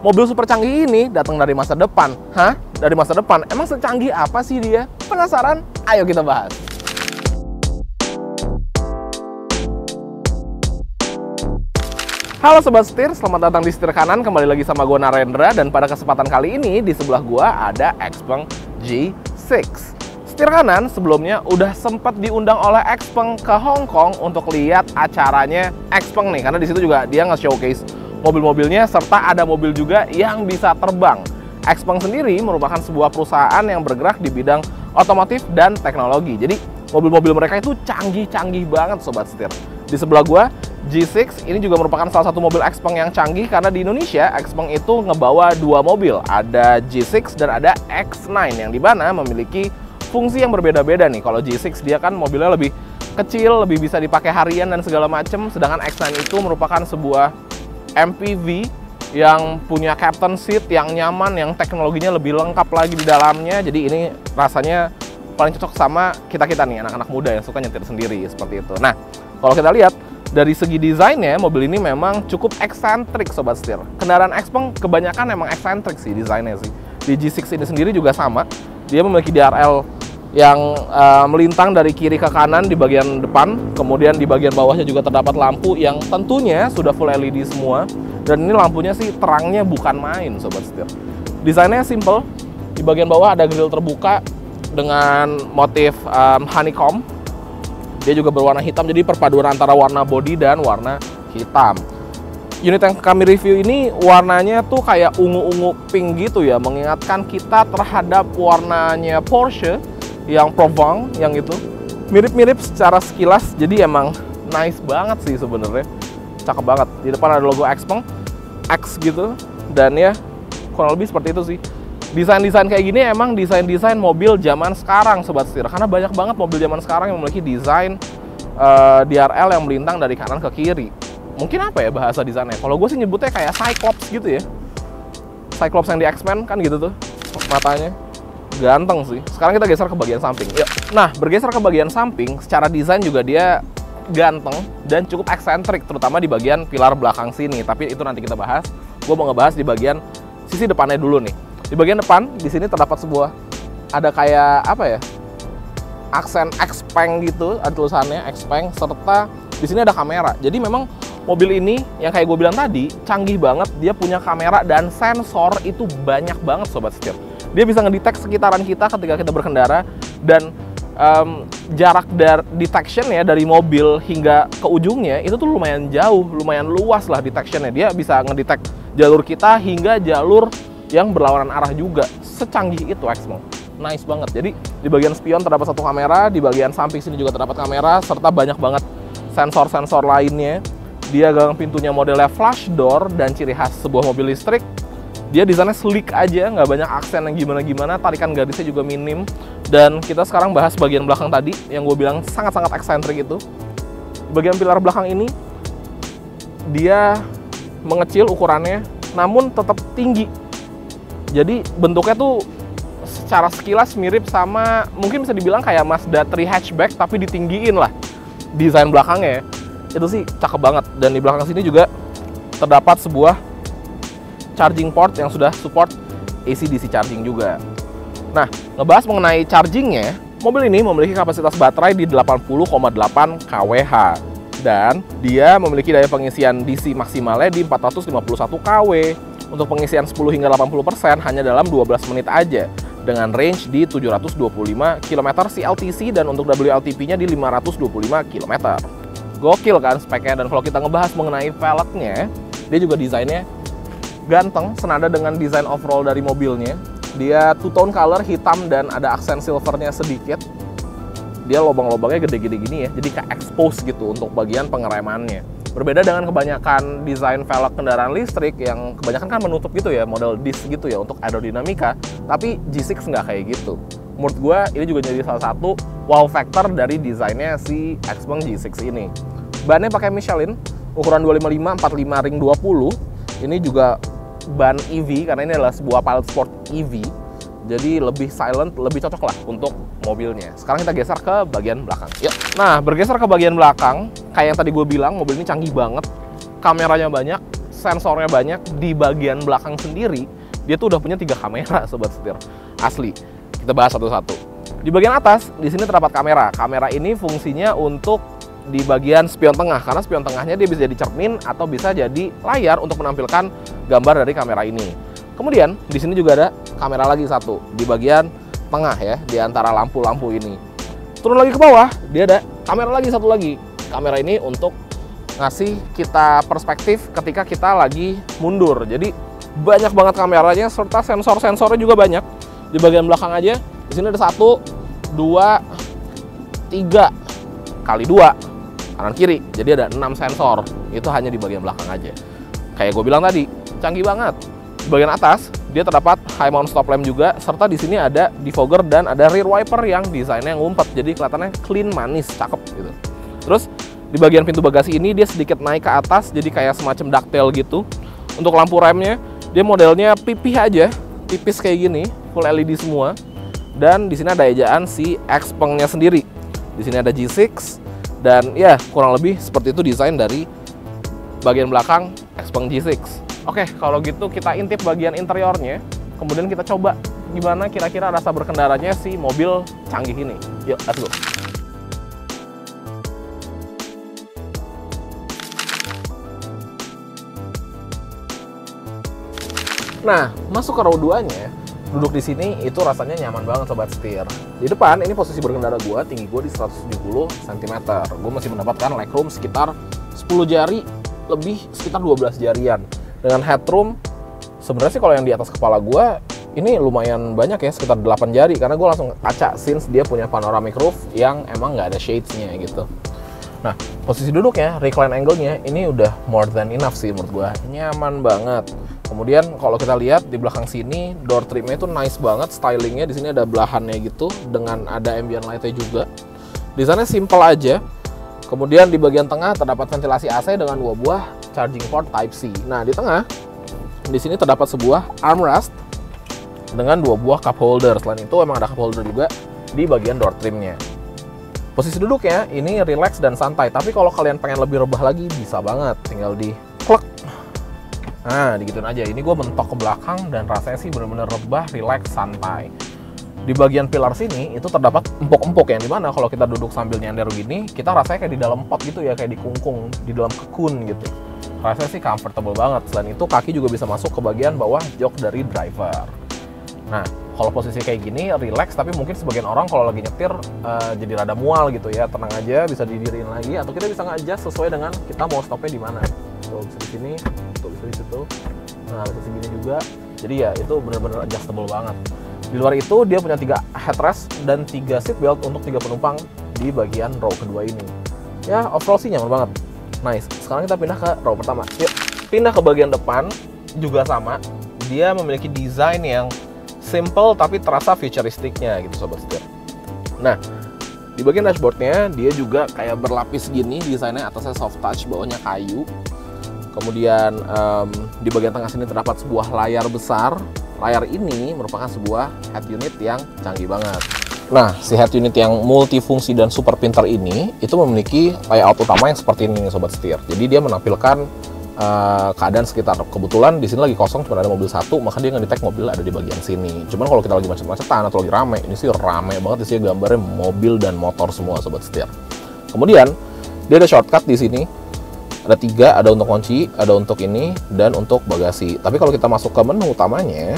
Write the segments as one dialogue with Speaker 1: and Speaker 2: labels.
Speaker 1: mobil super canggih ini datang dari masa depan. Hah? Dari masa depan? Emang secanggih apa sih dia? Penasaran? Ayo kita bahas. Halo Sobat Setir, selamat datang di Setir Kanan. Kembali lagi sama gue Narendra. Dan pada kesempatan kali ini di sebelah gue ada XPeng G6. Setir Kanan sebelumnya udah sempat diundang oleh XPeng ke Hong Kong untuk lihat acaranya XPeng nih. Karena di situ juga dia nge-showcase mobil-mobilnya, serta ada mobil juga yang bisa terbang. XPeng sendiri merupakan sebuah perusahaan yang bergerak di bidang otomotif dan teknologi. Jadi mobil-mobil mereka itu canggih-canggih banget Sobat Setir. Di sebelah gua G6 ini juga merupakan salah satu mobil XPeng yang canggih, karena di Indonesia XPeng itu ngebawa dua mobil, ada G6 dan ada X9 yang dimana memiliki fungsi yang berbeda-beda nih. Kalau G6 dia kan mobilnya lebih kecil, lebih bisa dipakai harian dan segala macem, sedangkan X9 itu merupakan sebuah MPV yang punya captain seat yang nyaman, yang teknologinya lebih lengkap lagi di dalamnya. Jadi ini rasanya paling cocok sama kita-kita nih, anak-anak muda yang suka nyetir sendiri, seperti itu. Nah, kalau kita lihat dari segi desainnya, mobil ini memang cukup eksentrik Sobat Setir. Kendaraan XPeng kebanyakan emang eksentrik sih desainnya sih. Di G6 ini sendiri juga sama. Dia memiliki DRL yang melintang dari kiri ke kanan di bagian depan. Kemudian di bagian bawahnya juga terdapat lampu yang tentunya sudah full LED semua. Dan ini lampunya sih terangnya bukan main Sobat Setir. Desainnya simple. Di bagian bawah ada grill terbuka dengan motif honeycomb. Dia juga berwarna hitam, jadi perpaduan antara warna bodi dan warna hitam. Unit yang kami review ini warnanya tuh kayak ungu-ungu pink gitu ya, mengingatkan kita terhadap warnanya Porsche yang Provence yang itu. Mirip-mirip secara sekilas, jadi emang nice banget sih sebenarnya. Cakep banget. Di depan ada logo XPeng, X gitu, dan ya kurang lebih seperti itu sih. Desain-desain kayak gini emang desain-desain mobil zaman sekarang Sobat Setir, karena banyak banget mobil zaman sekarang yang memiliki desain DRL yang melintang dari kanan ke kiri. Mungkin apa ya bahasa desainnya? Kalau gue sih nyebutnya kayak Cyclops gitu ya. Cyclops yang di X-Men kan gitu tuh matanya. Ganteng sih. Sekarang kita geser ke bagian samping. Yuk. Nah, bergeser ke bagian samping, secara desain juga dia ganteng dan cukup eksentrik, terutama di bagian pilar belakang sini. Tapi itu nanti kita bahas. Gue mau ngebahas di bagian sisi depannya dulu nih. Di bagian depan, di sini terdapat sebuah, ada kayak apa ya, aksen XPeng gitu, ada tulisannya XPeng, serta di sini ada kamera. Jadi memang mobil ini yang kayak gue bilang tadi, canggih banget. Dia punya kamera dan sensor itu banyak banget Sobat Setir. Dia bisa ngedetek sekitaran kita ketika kita berkendara, dan jarak detection ya dari mobil hingga ke ujungnya itu tuh lumayan jauh, lumayan luas lah detectionnya. Dia bisa ngedetek jalur kita hingga jalur yang berlawanan arah juga. Secanggih itu XPeng. Nice banget. Jadi di bagian spion terdapat satu kamera, di bagian samping sini juga terdapat kamera, serta banyak banget sensor-sensor lainnya. Dia gagang pintunya modelnya flash door, dan ciri khas sebuah mobil listrik, dia desainnya sleek aja, nggak banyak aksen yang gimana-gimana, tarikan garisnya juga minim. Dan kita sekarang bahas bagian belakang tadi, yang gue bilang sangat-sangat eksentrik itu. Bagian pilar belakang ini, dia mengecil ukurannya, namun tetap tinggi. Jadi bentuknya tuh secara sekilas mirip sama, mungkin bisa dibilang kayak Mazda 3 hatchback, tapi ditinggiin lah desain belakangnya ya. Itu sih cakep banget. Dan di belakang sini juga terdapat sebuah charging port yang sudah support AC/DC charging juga. Nah, ngebahas mengenai chargingnya, mobil ini memiliki kapasitas baterai di 80,8 kWh. Dan dia memiliki daya pengisian DC maksimalnya di 451 kW. Untuk pengisian 10 hingga 80% hanya dalam 12 menit aja, dengan range di 725 km CLTC, dan untuk WLTP-nya di 525 km. Gokil kan speknya. Dan kalau kita ngebahas mengenai velgnya, dia juga desainnya ganteng, senada dengan desain overall dari mobilnya. Dia two-tone color, hitam dan ada aksen silvernya sedikit. Dia lubang-lubangnya gede-gede gini ya, jadi kayak expose gitu untuk bagian pengeremannya. Berbeda dengan kebanyakan desain velg kendaraan listrik yang kebanyakan kan menutup gitu ya, model disc gitu ya untuk aerodinamika, tapi G6 nggak kayak gitu. Menurut gue ini juga jadi salah satu wow factor dari desainnya si XPeng G6 ini. Bannya pakai Michelin, ukuran 255 45 ring 20. Ini juga ban EV karena ini adalah sebuah Pilot Sport EV. Jadi lebih silent, lebih cocok lah untuk mobilnya. Sekarang kita geser ke bagian belakang. Yuk. Nah, bergeser ke bagian belakang, kayak yang tadi gue bilang, mobil ini canggih banget. Kameranya banyak, sensornya banyak di bagian belakang sendiri, dia tuh udah punya 3 kamera sobat setir. Asli. Kita bahas satu-satu. Di bagian atas, di sini terdapat kamera. Kamera ini fungsinya untuk di bagian spion tengah, karena spion tengahnya dia bisa jadi cermin atau bisa jadi layar untuk menampilkan gambar dari kamera ini. Kemudian di sini juga ada kamera lagi satu di bagian tengah ya, di antara lampu-lampu ini. Turun lagi ke bawah, dia ada kamera lagi satu lagi. Kamera ini untuk ngasih kita perspektif ketika kita lagi mundur. Jadi banyak banget kameranya serta sensor-sensornya juga banyak. Di bagian belakang aja, di sini ada 1, 2, 3 kali 2 kanan kiri. Jadi ada 6 sensor. Itu hanya di bagian belakang aja. Kayak gue bilang tadi, canggih banget. Di bagian atas dia terdapat high mount stop lamp juga, serta di sini ada defogger dan ada rear wiper yang desainnya ngumpet, jadi kelihatannya clean, manis, cakep gitu. Terus di bagian pintu bagasi ini dia sedikit naik ke atas, jadi kayak semacam ducktail gitu. Untuk lampu remnya dia modelnya pipih aja, tipis kayak gini, full LED semua. Dan di sini ada ejaan si Xpeng-nya sendiri. Di sini ada G6 dan ya kurang lebih seperti itu desain dari bagian belakang Xpeng G6. Oke, kalau gitu kita intip bagian interiornya, kemudian kita coba gimana kira-kira rasa berkendaranya si mobil canggih ini. Yuk, let's go. Nah, masuk ke row 2-nya, duduk di sini itu rasanya nyaman banget sobat setir. Di depan ini posisi berkendara gua, tinggi gua di 170 cm. Gua masih mendapatkan legroom sekitar 10 jari, lebih sekitar 12 jarian. Dengan headroom, sebenarnya sih kalau yang di atas kepala gue ini lumayan banyak ya, sekitar 8 jari, karena gue langsung kaca since dia punya panoramic roof yang emang nggak ada shades-nya gitu. Nah, posisi duduknya, recline angle-nya ini udah more than enough sih menurut gue, nyaman banget. Kemudian kalau kita lihat di belakang sini, door trim-nya itu nice banget, stylingnya di sini ada belahannya gitu, dengan ada ambient light-nya juga. Desainnya simple aja. Kemudian di bagian tengah terdapat ventilasi AC dengan 2 buah charging port Type-C. Nah, di tengah, di sini terdapat sebuah armrest dengan 2 buah cup holder. Selain itu, emang ada cup holder juga di bagian door trimnya. Posisi duduknya ini relax dan santai. Tapi kalau kalian pengen lebih rebah lagi, bisa banget. Tinggal di klek. Nah, digituin aja. Ini gue mentok ke belakang dan rasanya sih bener-bener rebah, relax, santai. Di bagian pilar sini itu terdapat empuk-empuk yang dimana kalau kita duduk sambil nyender gini, kita rasanya kayak di dalam pot gitu ya, kayak di kungkung, di dalam kekun gitu. Rasanya sih comfortable banget. Selain itu kaki juga bisa masuk ke bagian bawah jok dari driver. Nah, kalau posisi kayak gini relax, tapi mungkin sebagian orang kalau lagi nyetir jadi rada mual gitu ya. Tenang aja, bisa didiriin lagi atau kita bisa nge-adjust sesuai dengan kita mau stopnya di mana. Tuh bisa di sini, tuh bisa di situ. Nah, bisa segini juga. Jadi ya itu benar-benar adjustable banget. Di luar itu dia punya 3 headrest dan 3 seat belt untuk 3 penumpang di bagian row kedua ini. Ya, overall sih nyaman banget. Nice. Sekarang kita pindah ke row pertama. Yuk, pindah ke bagian depan juga sama. Dia memiliki desain yang simple tapi terasa futuristiknya gitu sobat setir. Nah, di bagian dashboardnya dia juga kayak berlapis gini, desainnya atasnya soft touch, bawahnya kayu. Kemudian di bagian tengah sini terdapat sebuah layar besar. Layar ini merupakan sebuah head unit yang canggih banget. Nah, si head unit yang multifungsi dan super pintar ini itu memiliki layout utama yang seperti ini sobat setir. Jadi dia menampilkan keadaan sekitar. Kebetulan di sini lagi kosong, cuma ada mobil satu, maka dia nge-detect mobil ada di bagian sini. Cuman kalau kita lagi macet-macetan atau lagi rame, ini sih rame banget, di sini gambarnya mobil dan motor semua sobat setir. Kemudian dia ada shortcut di sini. Ada 3, ada untuk kunci, ada untuk ini, dan untuk bagasi. Tapi kalau kita masuk ke menu utamanya,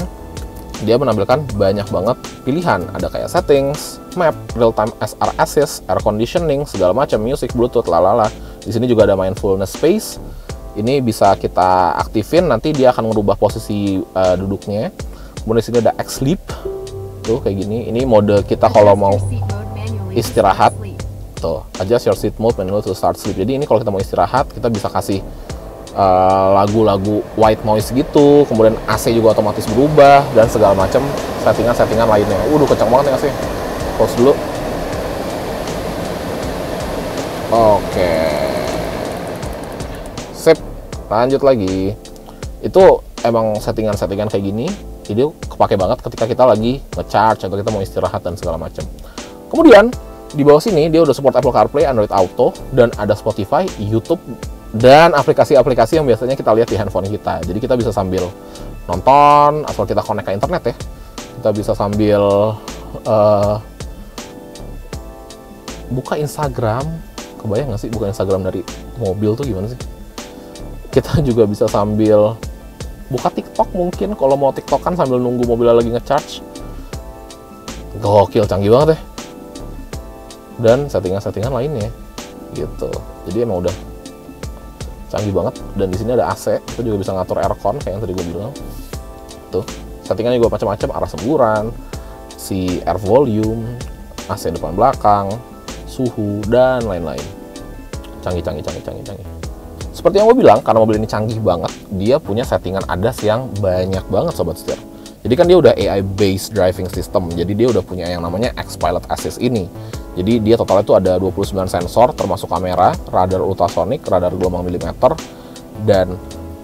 Speaker 1: dia menampilkan banyak banget pilihan. Ada kayak settings, map, real time SR assist, air conditioning, segala macam, music, bluetooth, lalala. Di sini juga ada mindfulness space. Ini bisa kita aktifin, nanti dia akan merubah posisi duduknya. Kemudian di sini ada X sleep, tuh kayak gini. Ini mode kita kalau mau istirahat. Adjust your seat mode manually to start sleep. Jadi ini kalau kita mau istirahat, kita bisa kasih lagu-lagu white noise gitu. Kemudian AC juga otomatis berubah dan segala macam settingan-settingan lainnya. Udah kencang banget ya sih. Pause dulu. Oke. Sip. Lanjut lagi. Itu emang settingan-settingan kayak gini. Jadi kepake banget ketika kita lagi nge-charge atau kita mau istirahat dan segala macam. Kemudian di bawah sini dia udah support Apple CarPlay, Android Auto, dan ada Spotify, YouTube, dan aplikasi-aplikasi yang biasanya kita lihat di handphone kita. Jadi kita bisa sambil nonton, asal kita connect ke internet ya. Kita bisa sambil buka Instagram. Kebayang nggak sih buka Instagram dari mobil tuh gimana sih? Kita juga bisa sambil buka TikTok mungkin, kalau mau TikTokan sambil nunggu mobilnya lagi ngecharge. Gokil, canggih banget ya. Dan settingan-settingan lainnya gitu. Jadi emang udah canggih banget. Dan di sini ada AC, kita juga bisa ngatur aircon kayak yang tadi gue bilang. Tuh, settingannya juga macam-macam, arah semburan, si air volume, AC depan belakang, suhu, dan lain-lain. Canggih. Seperti yang gue bilang, karena mobil ini canggih banget, dia punya settingan ADAS yang banyak banget Sobat Setir. Jadi kan dia udah AI-based driving system, jadi dia udah punya yang namanya X-Pilot Assist ini. Jadi dia totalnya itu ada 29 sensor, termasuk kamera, radar ultrasonic, radar gelombang milimeter, dan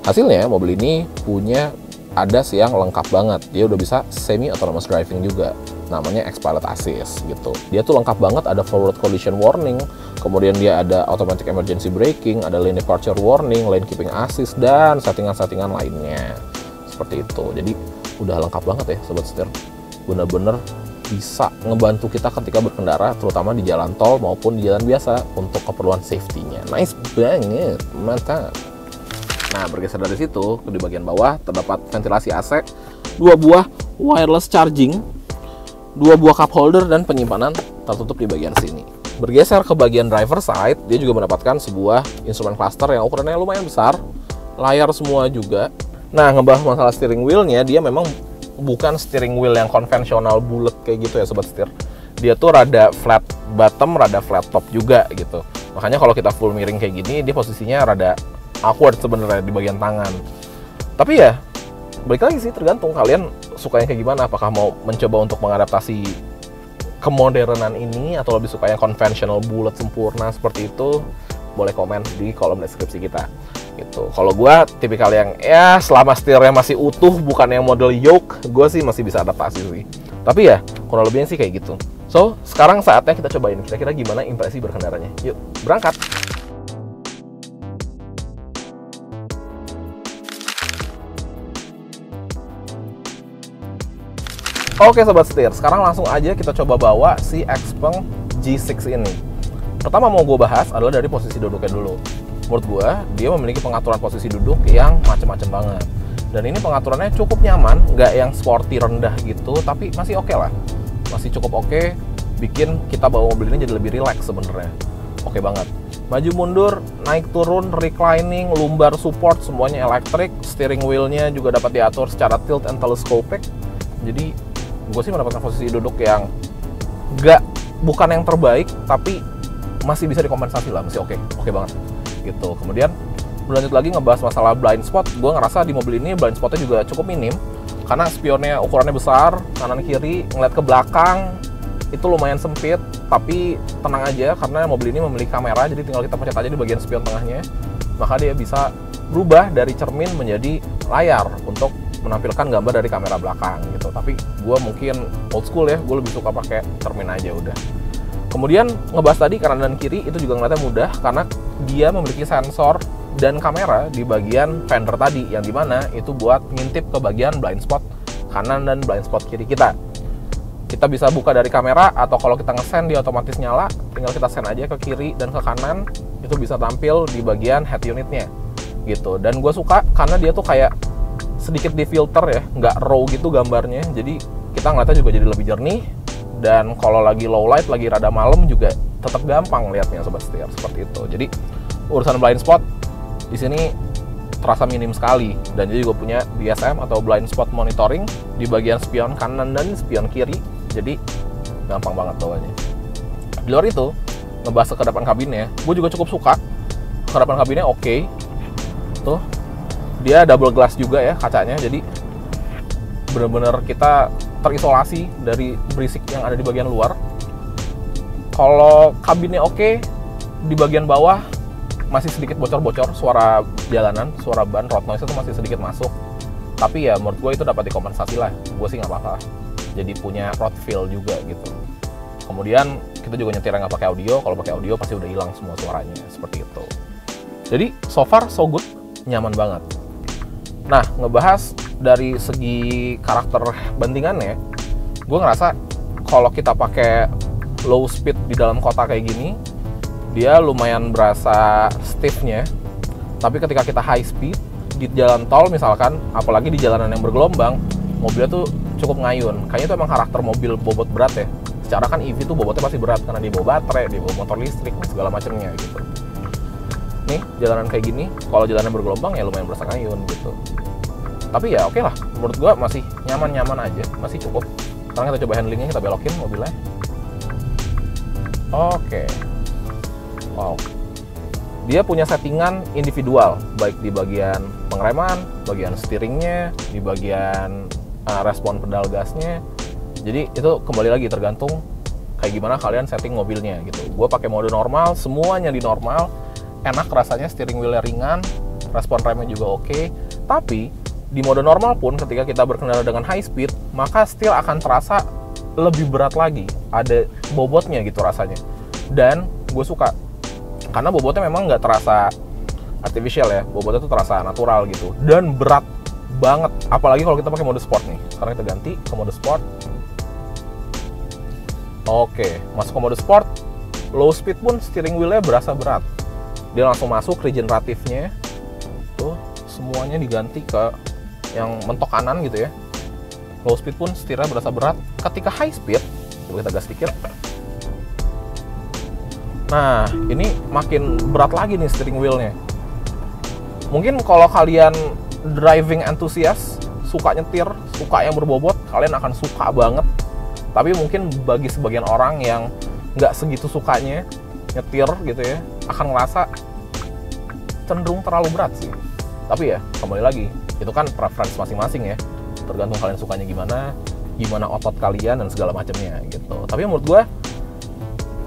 Speaker 1: hasilnya mobil ini punya ADAS yang lengkap banget. Dia udah bisa semi-autonomous driving juga, namanya X-Pilot Assist gitu. Dia tuh lengkap banget, ada forward collision warning, kemudian dia ada automatic emergency braking, ada lane departure warning, lane keeping assist, dan settingan-settingan lainnya. Seperti itu. Jadi udah lengkap banget ya Sobat Setir. Bener-bener bisa ngebantu kita ketika berkendara, terutama di jalan tol maupun di jalan biasa untuk keperluan safety-nya. Nice banget, mantap. Nah, bergeser dari situ, di bagian bawah terdapat ventilasi AC, 2 buah wireless charging, 2 buah cup holder, dan penyimpanan tertutup di bagian sini. Bergeser ke bagian driver side, dia juga mendapatkan sebuah instrumen cluster yang ukurannya lumayan besar, layar semua juga. Nah, ngebahas masalah steering wheel-nya, dia memang bukan steering wheel yang konvensional bulat kayak gitu ya Sobat Setir. Dia tuh rada flat bottom, rada flat top juga gitu. Makanya kalau kita full miring kayak gini, dia posisinya rada awkward sebenarnya di bagian tangan. Tapi ya, balik lagi sih, tergantung kalian sukanya kayak gimana. Apakah mau mencoba untuk mengadaptasi kemodernan ini, atau lebih suka yang konvensional bulat sempurna seperti itu? Boleh komen di kolom deskripsi kita gitu. Kalau gue tipikal yang ya selama setirnya masih utuh, bukan yang model yoke, gue sih masih bisa adaptasi sih. Tapi ya kurang lebihnya sih kayak gitu. So sekarang saatnya kita cobain kira-kira gimana impresi berkendaranya. Yuk berangkat. Oke Sobat Setir, sekarang langsung aja kita coba bawa si Xpeng G6 ini. Pertama mau gue bahas adalah dari posisi duduknya dulu. Menurut gue, dia memiliki pengaturan posisi duduk yang macem-macem banget. Dan ini pengaturannya cukup nyaman, nggak yang sporty rendah gitu, tapi masih oke lah. Masih cukup oke, bikin kita bawa mobil ini jadi lebih relax sebenarnya. Oke banget. Maju mundur, naik turun, reclining, lumbar support, semuanya elektrik. Steering wheel-nya juga dapat diatur secara tilt and telescopic. Jadi, gue sih mendapatkan posisi duduk yang bukan yang terbaik, tapi masih bisa dikompensasi lah, masih oke banget gitu. Kemudian berlanjut lagi ngebahas masalah blind spot. Gue ngerasa di mobil ini blind spotnya juga cukup minim, karena spionnya ukurannya besar, kanan kiri, ngeliat ke belakang itu lumayan sempit. Tapi tenang aja, karena mobil ini memiliki kamera, jadi tinggal kita pencet aja di bagian spion tengahnya, maka dia bisa berubah dari cermin menjadi layar untuk menampilkan gambar dari kamera belakang gitu. Tapi gue mungkin old school ya, gue lebih suka pakai cermin aja udah. Kemudian ngebahas tadi kanan dan kiri itu juga ngeliatnya mudah, karena dia memiliki sensor dan kamera di bagian fender tadi, yang dimana itu buat ngintip ke bagian blind spot kanan dan blind spot kiri kita. Kita bisa buka dari kamera, atau kalau kita nge-send dia otomatis nyala, tinggal kita send aja ke kiri dan ke kanan, itu bisa tampil di bagian head unitnya gitu. Dan gue suka karena dia tuh kayak sedikit di filter ya, nggak raw gitu gambarnya, jadi kita ngeliatnya juga jadi lebih jernih. Dan kalau lagi low light, lagi rada malam juga tetap gampang lihatnya Sobat Setir, seperti itu. Jadi urusan blind spot di sini terasa minim sekali, dan dia juga punya BSM atau blind spot monitoring di bagian spion kanan dan spion kiri, jadi gampang banget bawanya. Di luar itu, ngebahas kedepan kabinnya, gue juga cukup suka. Kedepan kabinnya oke. Tuh, dia double glass juga ya kacanya, jadi bener-bener kita terisolasi dari berisik yang ada di bagian luar. Kalau kabinnya oke, di bagian bawah masih sedikit bocor-bocor, suara jalanan, suara ban, road noise itu masih sedikit masuk. Tapi ya menurut gue itu dapat dikompensasi lah, gue sih nggak apa-apa. Jadi punya road feel juga gitu. Kemudian kita juga nyetirnya nggak pakai audio, kalau pakai audio pasti udah hilang semua suaranya, seperti itu. Jadi so far so good, nyaman banget. Nah, ngebahas dari segi karakter bantingannya, gue ngerasa kalau kita pakai low speed di dalam kota kayak gini, dia lumayan berasa stiffnya. Tapi ketika kita high speed di jalan tol misalkan, apalagi di jalanan yang bergelombang, mobilnya tuh cukup ngayun. Kayaknya itu emang karakter mobil bobot berat ya. Secara kan EV tuh bobotnya pasti berat karena dia bawa baterai, dia bawa motor listrik, segala macamnya gitu. Nih, jalanan kayak gini, kalau jalanan bergelombang ya lumayan berasa ngayun gitu. Tapi ya oke lah, menurut gua masih nyaman-nyaman aja, masih cukup. Sekarang kita coba handlingnya, kita belokin mobilnya. Oke. Wow. Dia punya settingan individual, baik di bagian pengereman, bagian steeringnya, di bagian respon pedal gasnya. Jadi itu kembali lagi tergantung kayak gimana kalian setting mobilnya gitu. Gue pakai mode normal, semuanya di normal, enak rasanya, steering wheel ringan, respon remnya juga oke. Tapi di mode normal pun ketika kita berkendara dengan high speed, maka still akan terasa lebih berat lagi, ada bobotnya gitu rasanya. Dan gue suka karena bobotnya memang nggak terasa artificial ya, bobotnya tuh terasa natural gitu dan berat banget, apalagi kalau kita pakai mode sport nih. Sekarang kita ganti ke mode sport. Oke, masuk ke mode sport, low speed pun steering wheelnya berasa berat, dia langsung masuk regeneratifnya tuh, semuanya diganti ke yang mentok kanan gitu ya. Low speed pun setirnya berasa berat. Ketika high speed, coba kita gas dikit. Nah, ini makin berat lagi nih steering wheelnya. Mungkin kalau kalian driving enthusiast, suka nyetir, suka yang berbobot, kalian akan suka banget. Tapi mungkin bagi sebagian orang yang nggak segitu sukanya nyetir gitu ya, akan ngerasa cenderung terlalu berat sih. Tapi ya, kembali lagi, itu kan preference masing-masing ya. Tergantung kalian sukanya gimana otot kalian dan segala macamnya gitu. Tapi menurut gue,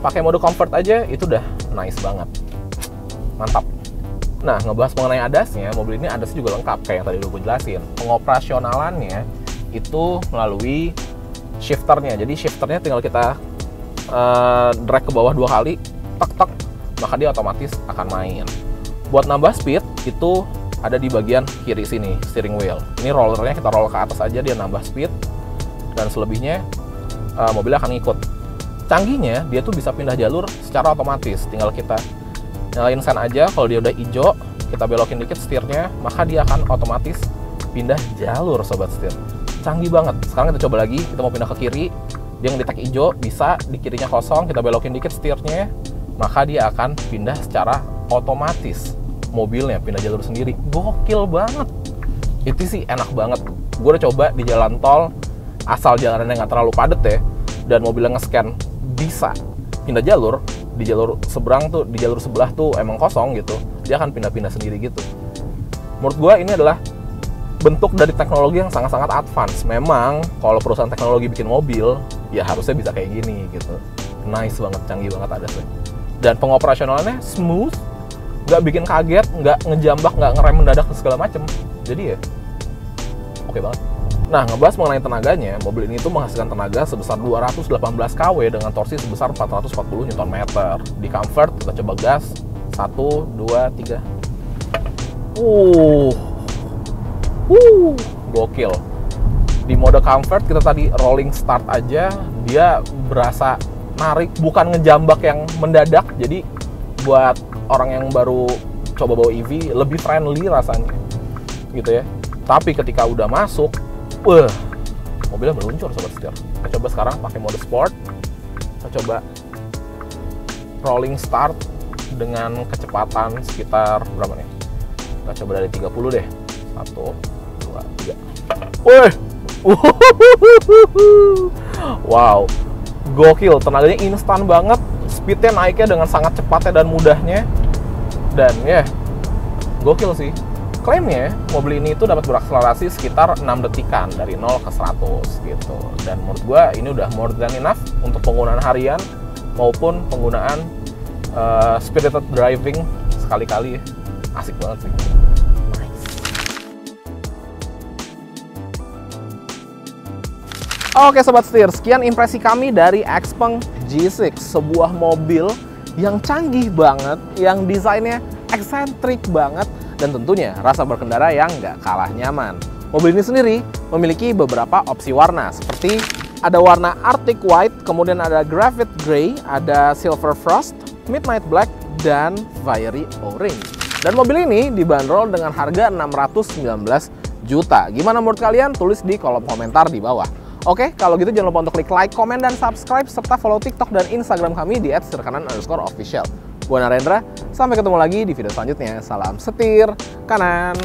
Speaker 1: pakai mode comfort aja itu udah nice banget, mantap. Nah, ngebahas mengenai ADAS-nya, mobil ini ADAS juga lengkap kayak yang tadi udah gue jelasin. Pengoperasionalannya itu melalui shifternya. Jadi shifternya tinggal kita drag ke bawah 2 kali, tek, maka dia otomatis akan main. Buat nambah speed itu ada di bagian kiri sini, steering wheel. Ini rollernya kita roll ke atas aja, dia nambah speed, dan selebihnya mobilnya akan ngikut. Canggihnya, dia tuh bisa pindah jalur secara otomatis. Tinggal kita nyalain sen aja, kalau dia udah hijau, kita belokin dikit setirnya, maka dia akan otomatis pindah jalur, sobat setir. Canggih banget. Sekarang kita coba lagi, kita mau pindah ke kiri, dia ngedetek hijau, bisa, di kirinya kosong, kita belokin dikit setirnya, maka dia akan pindah secara otomatis. Mobilnya pindah jalur sendiri. Gokil banget. Itu sih enak banget. Gue udah coba di jalan tol, asal jalanannya nggak terlalu padat ya, dan mobilnya nge-scan bisa pindah jalur, di jalur seberang tuh, di jalur sebelah tuh emang kosong gitu, dia akan pindah-pindah sendiri gitu. Menurut gue ini adalah bentuk dari teknologi yang sangat-sangat advance. Memang kalau perusahaan teknologi bikin mobil, ya harusnya bisa kayak gini gitu. Nice banget, canggih banget ADAS-nya. Dan pengoperasionalannya smooth, nggak bikin kaget, nggak ngejambak, nggak ngerem mendadak segala macem. Jadi ya oke banget. Nah, ngebahas mengenai tenaganya, mobil ini tuh menghasilkan tenaga sebesar 218 kW dengan torsi sebesar 440 Nm. Di comfort, kita coba gas. 1, 2, 3. Gokil. Di mode comfort, kita tadi rolling start aja, dia berasa narik, bukan ngejambak yang mendadak. Jadi, buat orang yang baru coba bawa EV, lebih friendly rasanya. Gitu ya. Tapi ketika udah masuk, mobilnya meluncur, sobat setir. Kita coba sekarang pakai mode sport. Kita coba rolling start dengan kecepatan sekitar berapa nih? Kita coba dari 30 deh. 1, 2, 3. Wow, gokil. Tenaganya instan banget. Speednya naiknya dengan sangat cepatnya dan mudahnya. Dan ya, gokil sih. Klaimnya, mobil ini itu dapat berakselerasi sekitar 6 detikan dari 0 ke 100 gitu. Dan menurut gue ini udah more than enough untuk penggunaan harian maupun penggunaan spirited driving sekali-kali ya. Asik banget sih. Nice. Oke sobat setir, sekian impresi kami dari Xpeng G6, sebuah mobil yang canggih banget, yang desainnya eksentrik banget, dan tentunya rasa berkendara yang nggak kalah nyaman. Mobil ini sendiri memiliki beberapa opsi warna, seperti ada warna Arctic White, kemudian ada Graphite Grey, ada Silver Frost, Midnight Black, dan Fiery Orange. Dan mobil ini dibanderol dengan harga 619 juta. Gimana menurut kalian? Tulis di kolom komentar di bawah. Oke, kalau gitu jangan lupa untuk klik like, komen, dan subscribe, serta follow TikTok dan Instagram kami di @setirkanan_official. Gua Narendra, sampai ketemu lagi di video selanjutnya. Salam setir kanan.